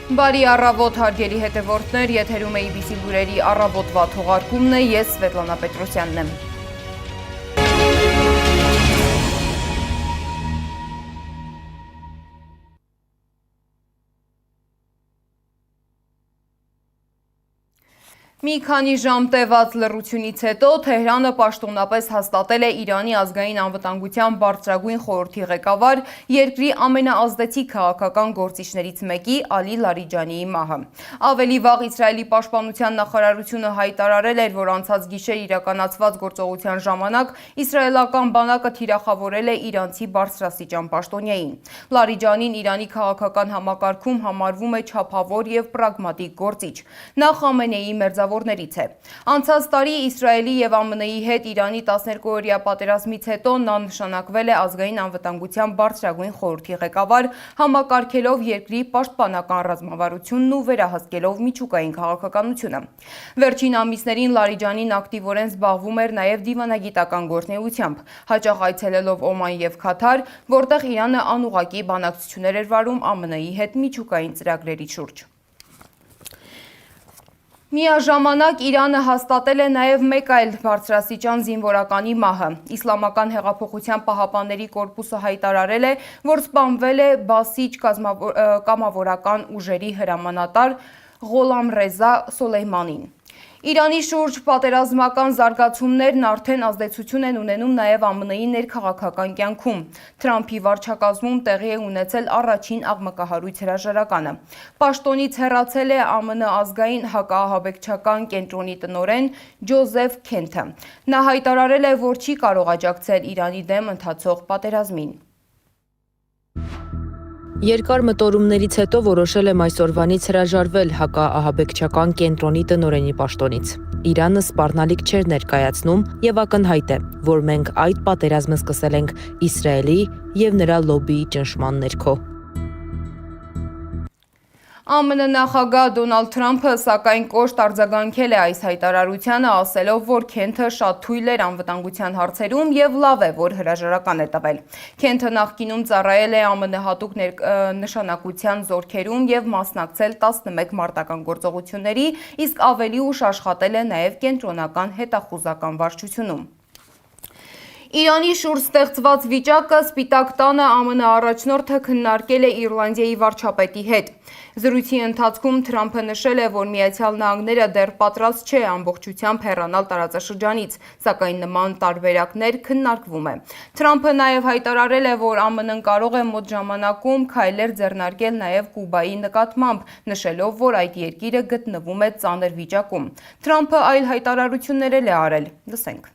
Բարի առավոտ հարգելի հետևորդներ, եթերում է IBC լուրերի առավոտվա թողարկումն է, ես Սվետլանա Պետրոսյանն եմ։ Մի քանի ժամ տևած լռությունից հետո Թեհրանը պաշտոնապես հաստատել է Իրանի ազգային անվտանգության բարձրագույն խորհրդի ղեկավար, երկրի ամենաազդեցիկ քաղաքական գործիչներից մեկի Ալի Լարիջանիի մահը։ Ավելի վաղ Իսրայելի պաշտպանության նախարարությունը հայտարարել էր, որ անցած գիշեր իրականացված գործողության ժամանակ իսրայելական բանակը թիրախավորել է իրանցի բարձրաստիճան պաշտոնյային։ Լարիջանին Իրանի քաղաքական համակարգում համարվում է չափավոր եւ պրագմատիկ գործիչ։ Նա Խամենեիի մերձավորներից է։ Անցած տարի Իսրայելի եւ ԱՄՆ-ի հետ Իրանի 12-օրյա պատերազմից հետո նա նշանակվել է ազգային անվտանգության բարձրագույն խորհրդի ղեկավար, համակարգելով երկրի պաշտպանական ռազմավարությունն ու վերահսկելով միջուկային քաղաքականությունը։ Վերջին ամիսներին Լարիջանին ակտիվորեն զբաղվում էր նաեւ դիվանագիտական գործունեությամբ, հաճախ այցելելով Օման եւ Քաթար, որտեղ Իրանը անուղղակի բանակցություններ էր վարում ԱՄՆ-ի հետ միջուկային ծրագրերի շուրջ։ Միաժամանակ Իրանը հաստատել է նաև մեկ այլ բարձրաստիճան զինվորականի մահը։ Իսլամական հեղափոխության պահապանների կորպուսը հայտարարել է, որ սպանվել է բասիջ կամավորական ուժերի հրամանատար Ղոլամռեզա Սոլեյմանին։ Իրանի շուրջ պատերազմական զարգացումներն արդեն ազդեցություն են ունենում նաև ԱՄՆ-ի ներքաղաքական կյանքում։ Թրամփի վարչակազմում տեղի է ունեցել առաջին աղմկահարույց հրաժարականը։ Պաշտոնից հեռացել է ԱՄՆ ազգային հակաահաբեկչական կենտրոնի տնօրեն Ջոզեֆ Քենթը։ Նա հայտարարել է, որ չի կարող աջակցել Իրանի դեմ ընթացող պատերազմին։ Երկար մտորումներից հետո որոշել եմ այսօրվանից հրաժարվել հակաահաբեկչական կենտրոնի տնօրենի պաշտոնից։ Իրանը սպառնալիք չէր ներկայացնում եւ ակնհայտ է, որ մենք այդ պատերազմը սկսել ենք Իսրայելի եւ նրա լոբբիի ճնշման ներքո։ ԱՄՆ նախագահ Դոնալդ Թրամփը սակայն կոշտ արձագանքել է այս հայտարարությանը, ասելով, որ Քենթը շատ թույլ էր անվտանգության հարցերում եւ լավ է, որ հրաժարական է տվել։ Քենթը նախկինում ծառայել է ԱՄՆ հատուկ նշանակության զորքերում եւ մասնակցել 11 մարտական գործողությունների, իսկ ավելի ուշ աշխատել է նաեւ կենտրոնական հետախուզական վարչությունում։ Իրանի շուրջ ստեղծված վիճակը Սպիտակ տանը ԱՄՆ առաջնորդը քննարկել է Իռլանդիայի վարչապետի հետ։ Զրույցի ընթացքում Թրամփը նշել է, որ Միացյալ Նահանգները դեռ պատրաստ չէ ամբողջությամբ հեռանալ տարածաշրջանից, սակայն նման տարբերակներ քննարկվում է։ Թրամփը նաև հայտարարել է, որ ԱՄՆ-ն կարող է մոտ ժամանակում քայլեր ձեռնարկել նաև Կուբայի նկատմամբ, նշելով, որ այդ երկիրը գտնվում է ծանր վիճակում։ Թրամփը այլ հայտարարություններ էլ է արել։ Լսենք։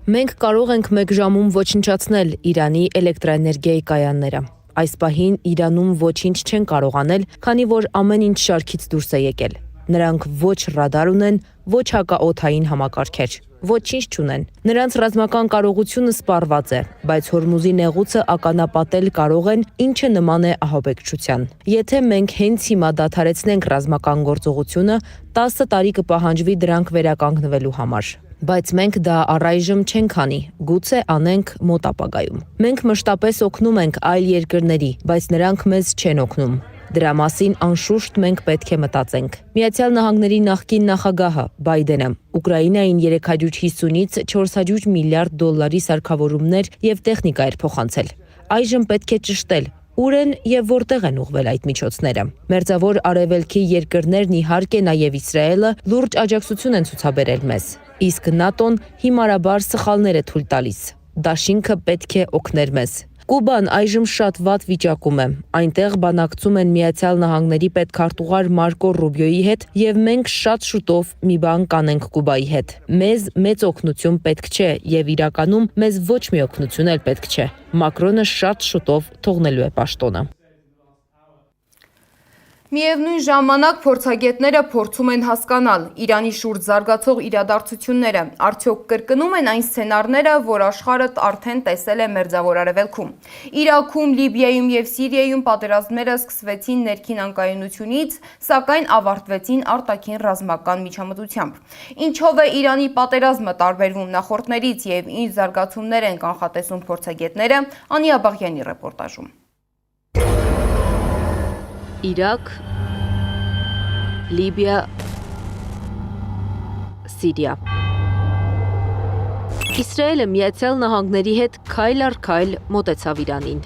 Մենք կարող ենք մեկ ժամում ոչնչացնել Իրանի էլեկտրաէներգիայի կայանները։ Այս պահին Իրանում ոչինչ չեն կարող անել, քանի որ ամեն ինչ շարքից դուրս է եկել։ Նրանք ոչ ռադար ունեն, ոչ հակաօդային համակարգեր, ոչինչ չունեն։ Նրանց ռազմական կարողությունը սպառված է, բայց Հորմուզի նեղուցը ականապատել կարող են, ինչը նման է ահաբեկչության։ Եթե մենք հենց հիմա դադարեցնենք ռազմական գործողությունը, 10 տարի կպահանջվի դրանք վերականգնվելու համար։ Բայց մենք դա առայժմ չենք անի, գուցե անենք մոտ ապագայում։ Մենք մշտապես օգնում ենք այլ երկրների, բայց նրանք մեզ չեն օգնում։ Դրա մասին անշուշտ մենք պետք է մտածենք։ Միացյալ Նահանգների նախկին նախագահը Բայդենը Ուկրաինային 350-ից 400 միլիարդ դոլարի սարքավորումներ եւ տեխնիկա էր փոխանցել։ Այժմ պետք է ճշտել ուր են եւ որտեղ են ուղղվել այդ միջոցները։ Մերձավոր արևելքի երկրներն իհարկե նաեւ Իսրայելը լուրջ աջակցություն են ցուցաբերել մեզ, իսկ ՆԱՏՕ-ն հիմարաբար սխալներ է թույլ տալիս։ Դաշինքը պետք է օգներ մեզ։ Կուբան այժմ շատ վատ վիճակում է։ Այնտեղ բանակցում են Միացյալ Նահանգների պետքարտուղար Մարկո Ռուբիոյի հետ եւ մենք շատ շուտով մի բան կանենք Կուբայի հետ։ Մեզ մեծ օգնություն պետք չէ եւ իրականում մեզ ոչ մի օգնություն էլ պետք չէ։ Մակրոնը շատ շուտով թողնելու է պաշտոնը։ Միևնույն ժամանակ փորձագետները փորձում են հասկանալ Իրանի շուրջ զարգացող իրադարձությունները, արդյոք կրկնում են այն սցենարները, որ աշխարհը արդեն տեսել է Մերձավոր Արևելքում։ Իրաքում, Լիբիայում եւ Սիրիայում պատերազմները սկսվեցին ներքին անկայունությունից, սակայն ավարտվեցին արտաքին ռազմական միջամտությամբ։ Ինչով է Իրանի պատերազմը տարբերվում նախորդներից եւ ինչ զարգացումներ են կանխատեսում փորձագետները, Անի Աբաղյանի ռեպորտաժում։ Իրաք, Լիբիա, Սիրիա։ Իսրայելը Միացյալ Նահանգների հետ քայլ առ քայլ մոտեցավ Իրանին։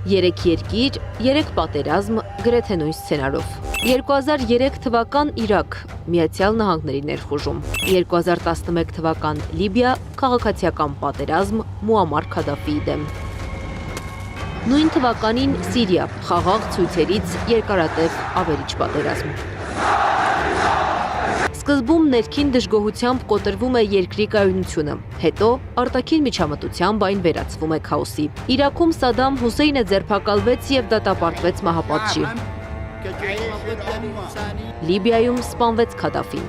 3 երկիր, 3 պատերազմ գրեթե նույն սցենարով։ 2003 թվական Իրաք, Միացյալ Նահանգների ներխուժում։ 2011 թվական Լիբիա, քաղաքացիական պատերազմ Մուամմար Քադաֆիի դեմ։ Նույն թվականին Սիրիա, խաղաղ ցույցերից երկարատև ավերիչ պատերազմ։ Սկզբում ներքին դժգոհությամբ կոտրվում է երկրի կայունությունը, հետո արտաքին միջամտությամբ այն վերածվում է քաոսի։ Իրաքում Սադամ Հուսեյնը ձերբակալվեց եւ դատապարտվեց մահապատժի։ Լիբիայում սպանվեց Քադաֆին։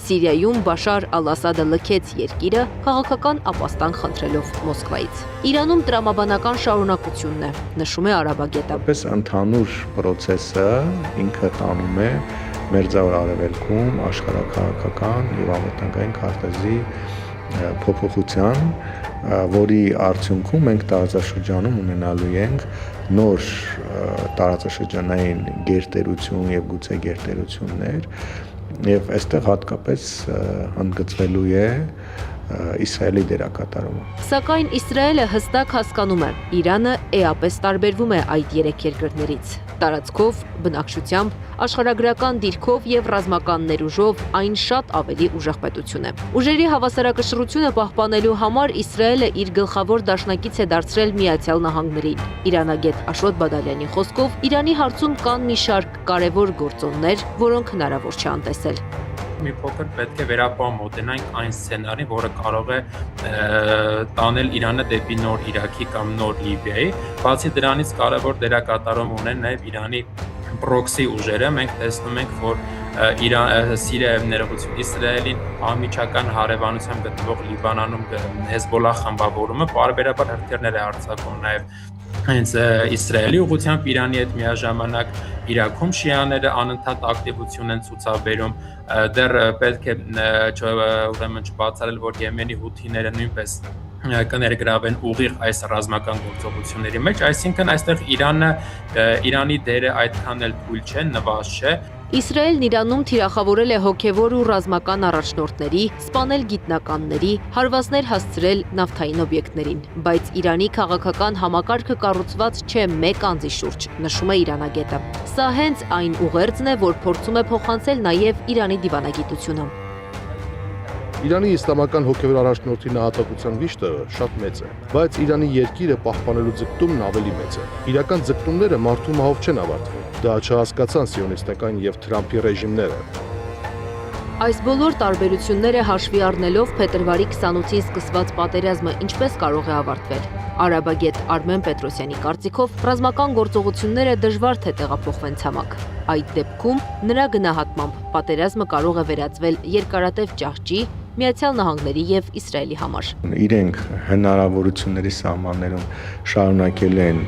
Սիրիայում Բաշար ալ-Ասադը լքեց երկիրը քաղաքական ապաստան խնդրելով Մոսկվայից։ Իրանում տրամաբանական շարունակությունն է, նշում է Արաբագետը։ Պես ընդհանուր process-ը ինքը տանում է Մերձավոր Արևելքում աշխարհակաղակական եւ անվտանգային քարտեզի փոփոխության, որի արդյունքում մենք տարածաշրջանում ունենալու ենք նոր տարածաշրջանային գերտերություն եւ գուցե գերտերություններ եւ այստեղ հատկապես ընդգծվելու է Իսրայելի դերակատարումը։ Սակայն Իսրայելը հստակ հասկանում է, Իրանը էապես տարբերվում է այդ 3 երկրներից։ Տարածքով, բնակչությամբ, աշխարհագրական դիրքով եւ ռազմական ներուժով այն շատ ավելի ուժեղ պետություն է։ Ուժերի հավասարակշռությունը պահպանելու համար Իսրայելը իր գլխավոր դաշնակից է դարձրել Միացյալ Նահանգներին։ Իրանագետ Աշոտ Բադալյանի խոսքով Իրանի հարցում կան մի շարք կարևոր գործոններ, որոնք հնարավոր չէ անտեսել։ Մի փոքր պետք է վերապամոտենանք այն սցենարին, որը կարող է տանել Իրանը դեպի նոր Իրաքի կամ նոր Լիբիայի։ Բացի դրանից կարևոր դերակատարում ունեն նաև Իրանի պրոքսի ուժերը։ Մենք տեսնում ենք, որ Սիրիայում ներողություն Իսրայելին անմիջական հարևանությամբ գտնվող Լիբանանում Հեզբոլլահ խմբավորումը պարբերաբար հրթիռներ է արձակում նաև հենց Իսրայելի ուղղությամբ Իրանի հետ միաժամանակ Իրաքում շիաները անընդհատ ակտիվություն են ցուցաբերում, դեռ պետք է ուրեմն չբացառել, որ Եմենի հութիները նույնպես կներգրավեն ուղիղ այս ռազմական գործողությունների մեջ, այսինքն այստեղ Իրանի դերը այդքան էլ թույլ չէ, նվազ չէ։ Իսրայելն Իրանում թիրախավորել է հոգևոր ու ռազմական առաջնորդների, սպանել գիտնականների, հարվածներ հասցրել նավթային օբյեկտներին, բայց Իրանի քաղաքական համակարգը կառուցված չէ մեկ անձի շուրջ, նշում է իրանագետը։ Սա հենց այն ուղերձն է, որ փորձում է փոխանցել նաև Իրանի դիվանագիտությունը։ Իրանի իսլամական հոգևոր առաջնորդի նահատակության վիշտը շատ մեծ է, բայց Իրանի երկիրը պահպանելու ձգտումն ավելի մեծ է։ Իրական ձգտումները մարդու մահով չեն ավարտվում։ Դա չհասկացան սիոնիստական եւ Թրամփի ռեժիմները։ Այս բոլոր տարբերությունները հաշվի առնելով փետրվարի 28-ին սկսված պատերազմը ինչպես կարող է ավարտվել։ Արաբագետ Արմեն Պետրոսյանի կարծիքով ռազմական գործողությունները դժվար թե տեղափոխվեն ցամաք։ Այդ դեպքում նրա գնահատմամբ պատերազմը կարող է վերածվել երկարատև ճահճի Միացյալ Նահանգների եւ Իսրայելի համար։ Իրենք հնարավորությունների սահմաններում շարունակել են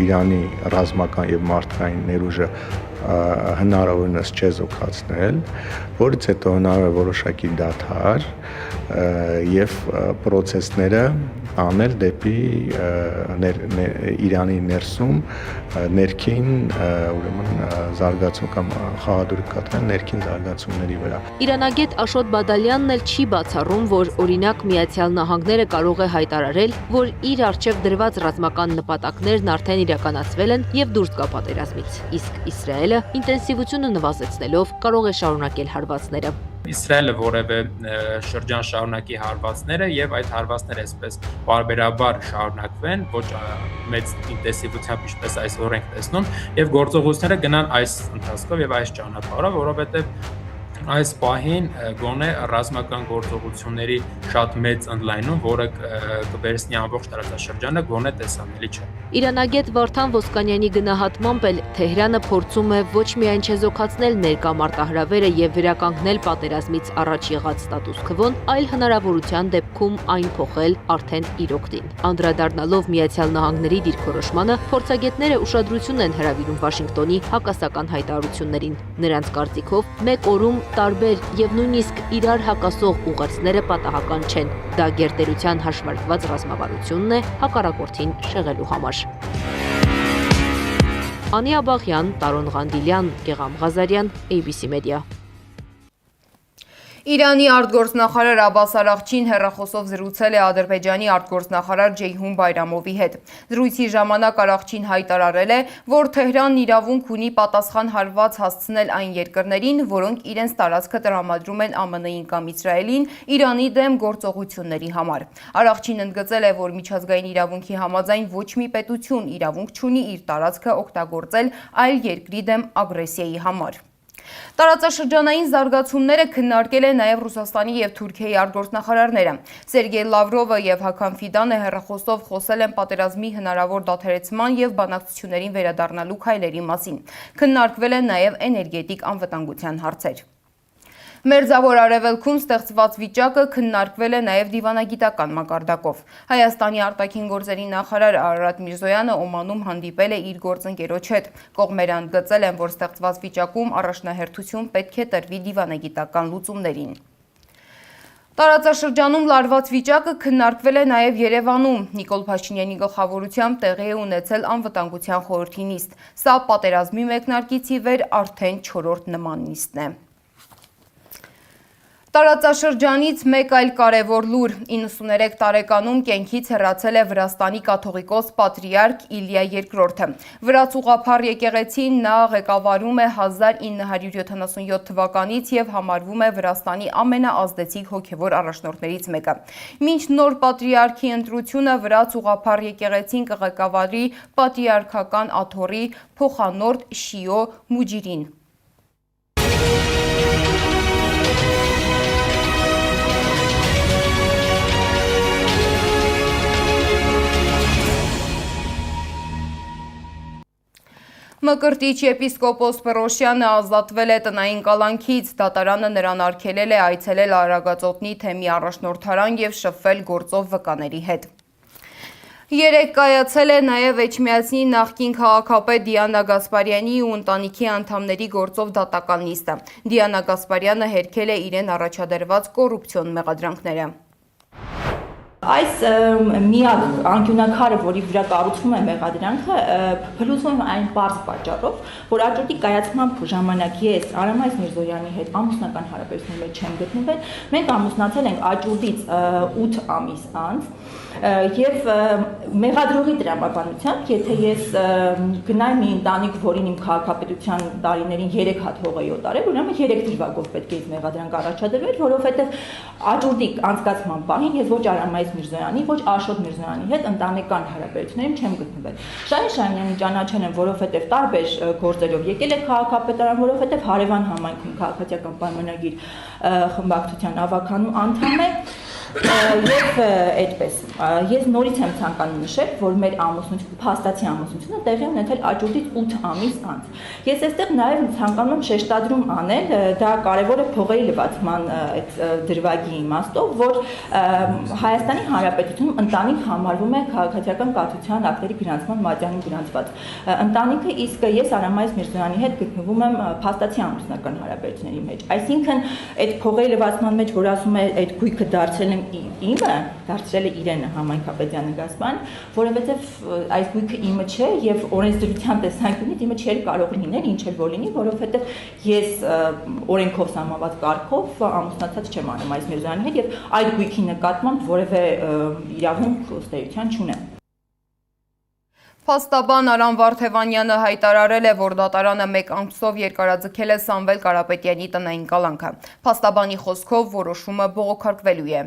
Իրանի ռազմական եւ մարդկային ներուժը հնարավորինս չեզոքացնել, որից հետո հնարավոր է որոշակի դադար եւ process-ները անել դեպի Իրանի ներսում ներքին ուրեմն զարգացում կամ խաղադրույք կատարել ներքին զարգացումների վրա։ Իրանագետ Աշոտ Բադալյանն էլ չի բացառում, որ օրինակ Միացյալ Նահանգները կարող է հայտարարել, որ իր առջև դրված ռազմական նպատակներն արդեն իրականացվել են եւ դուրս գա պատերազմից, իսկ Իսրայելը ինտենսիվությունը նվազեցնելով կարող է շարունակել հարվածները։ Իսրայելը որևէ շրջան շարունակի հարվածները եւ այդ հարվածները այսպես բարբերաբար շարունակվեն, ոչ մեծ ինտենսիվությամբ, ինչպես այսօր ենք տեսնում, եւ գործողությունները գնան այս ընթացքով եւ այս ճանապարհով, որովհետեւ այս պահին գոնե ռազմական գործողությունների շատ մեծ ընդլայնում, որը կվերցնի ամբողջ տարածաշրջանը, գոնե տեսանելի չէ։ Իրանագետ Վարդան Ոսկանյանի գնահատմամբ էլ Թեհրանը փորձում է ոչ միայն չեզոքացնել ներկա մարտահրավերը եւ վերականգնել պատերազմից առաջ եղած ստատուս քվոն, այլ հնարավորության դեպքում այն փոխել արդեն իր օգտին։ Անդրադառնալով Միացյալ Նահանգների դիրքորոշմանը, փորձագետները ուշադրություն են հրավիրում Վաշինգտոնի հակասական հայտարարություններին։ Նրանց կարծիքով մեկ օրում տարբեր եւ նույնիսկ իրար հակասող ուղերձները պատահական չեն։ Դա գերտերության հաշվարկված ռազմավարությունն է հակառակորդին շեղելու համար։ Անի Աբաղյան, Տարոն Ղանդիլյան, Գեգամ Ղազարյան, ABC Media։ Իրանի արտգործնախարար Աբբաս Արաղչին հեռախոսով զրուցել է Ադրբեջանի արտգործնախարար Ջեյհուն Բայրամովի հետ։ Զրույցի ժամանակ Արաղչին հայտարարել է, որ Թեհրանն իրավունք ունի պատասխան հարված հասցնել այն երկրներին, որոնք իրենց տարածքը տրամադրում են ԱՄՆ-ին կամ Իսրայելին Իրանի դեմ գործողությունների համար։ Արաղչին ընդգծել է, որ միջազգային իրավունքի համաձայն ոչ մի պետություն իրավունք չունի իր տարածքը օգտագործել այլ երկրի դեմ ագրեսիայի համար։ Տարածաշրջանային զարգացումները քննարկել է նաև Ռուսաստանի և Թուրքիայի արտգործնախարարները։ Սերգեյ Լավրովը և Հական Ֆիդանը հեռախոսով խոսել են պատերազմի հնարավոր դադարեցման և բանակցություններին վերադառնալու քայլերի մասին։ Քննարկվել են նաև էներգետիկ անվտանգության հարցեր։ Մերձավոր Արևելքում ստեղծված վիճակը քննարկվել է նաև դիվանագիտական մակարդակով։ Հայաստանի արտաքին գործերի նախարար Արարատ Միրզոյանը Օմանում հանդիպել է իր գործընկերոջ հետ։ Կողմերը ընդգծել են, որ ստեղծված վիճակում առաջնահերթություն պետք է տրվի դիվանագիտական լուծումներին։ Տարածաշրջանում լարված վիճակը քննարկվել է նաև Երևանում։ Նիկոլ Փաշինյանի գլխավորությամբ տեղի է ունեցել անվտանգության խորհրդի նիստ։ Սա պատերազմի մեկնարկից ի վեր արդեն 4-րդ նման նիստն է։ Տարածաշրջանից մեկ այլ կարևոր լուր 93 տարեկանում կյանքից հեռացել է Վրաստանի կաթողիկոս պատրիարք Իլիա II-ը։ Վրաց ուղղափառ եկեղեցին նա ղեկավարում է 1977 թվականից և համարվում է Վրաստանի ամենաազդեցիկ հոգևոր առաջնորդներից մեկը։ Մինչ նոր պատրիարքի ընտրությունը Վրաց ուղղափառ եկեղեցին կղեկավարի պատրիարքական աթոռի փոխանորդ Շիո Մուջիրին։ Մկրտիչ եպիսկոպոս Պռոշյանը ազատվել է տնային կալանքից, դատարանը նրան արգելել է այցելել Արագածոտնի թեմի առաջնորդարան և շփվել գործով վկաների հետ։ Երեկ կայացել է նաև Էջմիածնի նախկին քաղաքապետ Դիանա Գասպարյանի ու ընտանիքի անդամների գործով դատական նիստը։ Դիանա Գասպարյանը հերքել է իրեն առաջադրված կոռուպցիոն մեղադրանքները։ Այս միակ անկյունակարը, որի վրա կառուցվում է մեղադրանքը, փլուզվում է այն պարզ պատճառով, որ աճուրդի կայացման ժամանակ ես Արամայիս Միրզոյանի հետ ամուսնական հարաբերությունների մեջ չեմ գտնվել։ Մենք ամուսնացել ենք աճուրդից 8 ամիս անց եւ մեղադրողի տրամաբանությամբ, եթե ես գնայ մի ընտանիք, որին իմ քաղաքապետության տարիներին 3 հատ հող էի օտարել, ուրեմն 3 դրվագով պետք է մեղադրանք առաջադրվեր, որովհետեւ աճուրդի անցկացման պահին ես ոչ Արամայիս Միրզոյանի, ոչ Աշոտ Միրզոյանի հետ ընտանեկան հարաբերություններում չեմ գտնվել։ Շահին Շահինյանին ճանաչել եմ, որովհետև տարբեր գործերով եկել է քաղաքապետարան, որովհետև հարևան համայնքում քաղաքացիական պայմանագիր խմբակցության ավականու անդամ է։ Եվ այդպես ես նորից եմ ցանկանում նշել, որ մեր ամուսնությունը, փաստացի ամուսնությունը տեղի ունեցել աճուրդից 8 ամիս անց։ Ես այստեղ նաև ցանկանում եմ շեշտադրում անել, դա կարևոր է փողերի լվացման այդ դրվագի իմաստով, որ Հայաստանի Հանրապետությունում ընտանիք համարվում է քաղաքացիական կաթության ակտերի գրանցման մատյանին գրանցված ընտանիքը, իսկ ես Արամայիս Միրզոյանի հետ գտնվում եմ փաստացի ամուսնական հարաբերությունների մեջ։ Այսինքն այդ փողերի լվացման մեջ, որ ասում է այդ գույքը դարձել իմը, դարձրել է իրենը Համայնքապետյանը Գասպարյան, որովհետև այս գույքը իմը չէ եւ օրենսդրության տեսանկյունից իմը չէր կարող լինել, ինչ էլ որ լինի, որովհետև ես օրենքով սահմանված կարգով ամուսնացած չեմ Արամայիս Միրզոյանի հետ եւ այդ գույքի նկատմամբ որևէ իրավունք ստեյության չունեմ։ Փաստաբան Արամ Վարդևանյանը հայտարարել է, որ դատարանը մեկ ամսով երկարաձգել է Սամվել Կարապետյանի տնային կալանքը։ Փաստաբանի խոսքով որոշումը բողոքարկվելու է։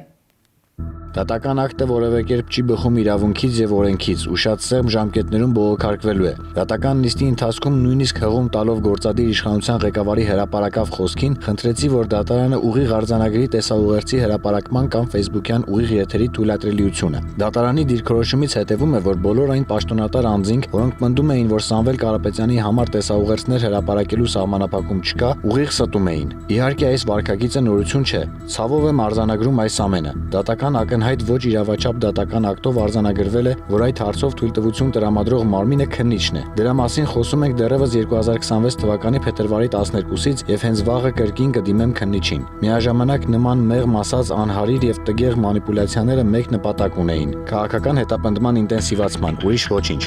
Դատական ակտը որևէ կերպ չի բխում իրավունքից եւ օրենքից, ուշած սեղմ ժամկետներում բողոքարկվելու է։ Դատական նիստի ընթացքում նույնիսկ հղում տալով գործադիր իշխանության ղեկավարի հրապարակավ խոսքին, խնդրեցի, որ դատարանը ուղիղ արձանագրի տեսաուղերձի հրապարակման կամ Facebook-յան ուղիղ եթերի թույլատրելիությունը։ Դատարանի դիրքորոշումից հետևում է, որ բոլոր այն պաշտոնատար անձինք, որոնք պնդում էին, որ Սամվել Կարապետյանի համար տեսաուղերձներ հրապարակելու սահմանափակում չկա, ուղիղ ստում էին։ Իհարկե այս վարքագիծը նորություն չէ։ Ցավով եմ արձանագրում այս ամենը։ Դատական ակն ակնհայտ ոչ իրավաչափ դատական ակտով արձանագրվել է, որ այդ հարցով թույլտվություն տրամադրող մարմինը քննիչն է։ Դրա մասին խոսում ենք դեռևս 2026 թվականի փետրվարի 12-ից եւ հենց վաղը կրկին կդիմեմ քննիչին։ Միաժամանակ նման մեղմ ասած անհարիր եւ տգեղ մանիպուլյացիաները մեկ նպատակ ունեին՝ քաղաքական հետապնդման ինտենսիվացման, ուրիշ ոչինչ։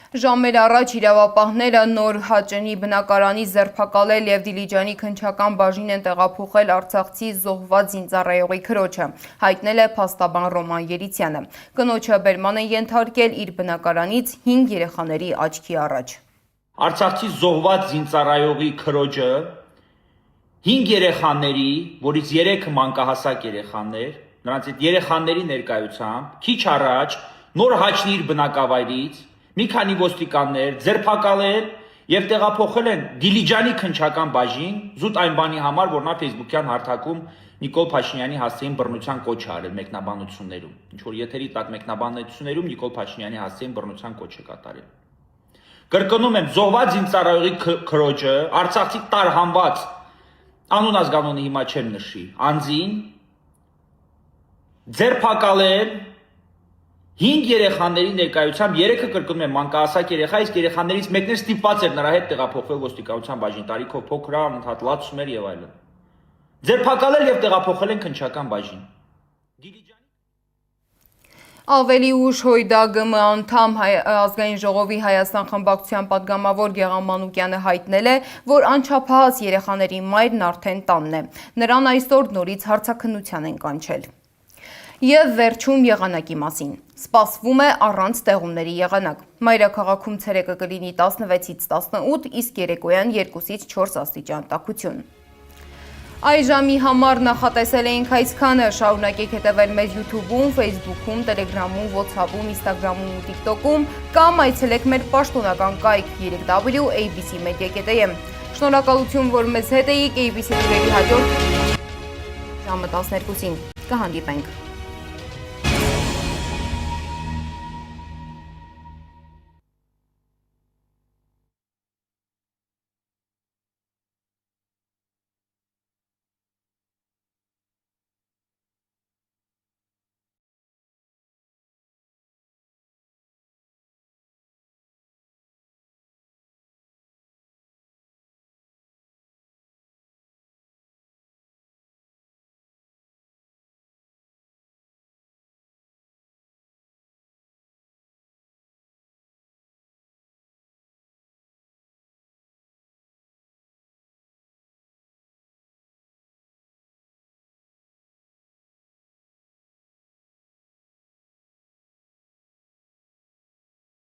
Ժամեր առաջ իրավապահները նոր Հաճենի բնակարանի ձերբակալել եւ Դիլիջանի քննչական բաժին են տեղափոխել Արցախցի զոհված զինծառայողի քրոջը, հայտնել է փաստաբան Ռոման Երիցյանը։ Կնոջը բերման են ենթարկել իր բնակարանից 5 երեխաների աչքի առաջ։ Արցախցի զոհված զինծառայողի քրոջը 5 երեխաների, որից 3-ը մանկահասակ երեխաներ, նրանց այդ երեխաների ներկայությամբ քիչ առաջ նոր Հաճնի իր բնակավայրից մի քանի ոստիկաններ ձերբակալել եւ տեղափոխել են Դիլիջանի քննչական բաժին զուտ այն բանի համար, որ նա Facebook-յան հարթակում Նիկոլ Փաշինյանի հասցեին բռնության կոչ է արել մեկնաբանություններում։ Ինչ որ եթերի տակ մեկնաբանություններում Նիկոլ Փաշինյանի հասցեին բռնության կոչ է կատարել։ Կրկնում եմ, զոհված զինծառայողի քրոջը Արցախի տարհանված անուն ազգանունը հիմա չեմ նշի, անձին ձերբակալել 5 երեխաների ներկայությամբ 3-ը կրկնում եմ մանկահասակ երեխա, իսկ երեխաներից մեկն էլ ստիպված էր նրա հետ տեղափոխվել ոստիկանության բաժին, տարիքով փոքր, անընդհատ լացում էր եւ այլն։ Ձերբակալել եւ տեղափոխել են քննչական բաժին։ Ավելի ուշ ՀՅԴԳՄ անդամ ազգային ժողովի Հայաստան խմբակցության պատգամավոր Գեղամ Մանուկյանը հայտնել է, որ անչափահաս երեխաների մայրն արդեն տանն է։ Նրան այսօր նորից հարցաքննության են կանչել։ Եվ վերջում եղանակի մասին։ Սպասվում է առանց տեղումների եղանակ։ Մայրաքաղաքում ցերեկը կլինի 16-ից 18, իսկ երեկոյան 2-ից 4 աստիճան տաքություն։ Այժմի համար նախատեսել էինք այսքանը, շարունակեք հետևել մեզ YouTube-ում, Facebook-ում, Telegram-ում, WhatsApp-ում, Instagram-ում ու TikTok-ում կամ այցելեք մեր պաշտոնական կայք www.abcmedia.am։ Շնորհակալություն, որ մեզ հետ էիք, ABC լուրերի հաջորդ ժամը 12-ին կհանդիպենք։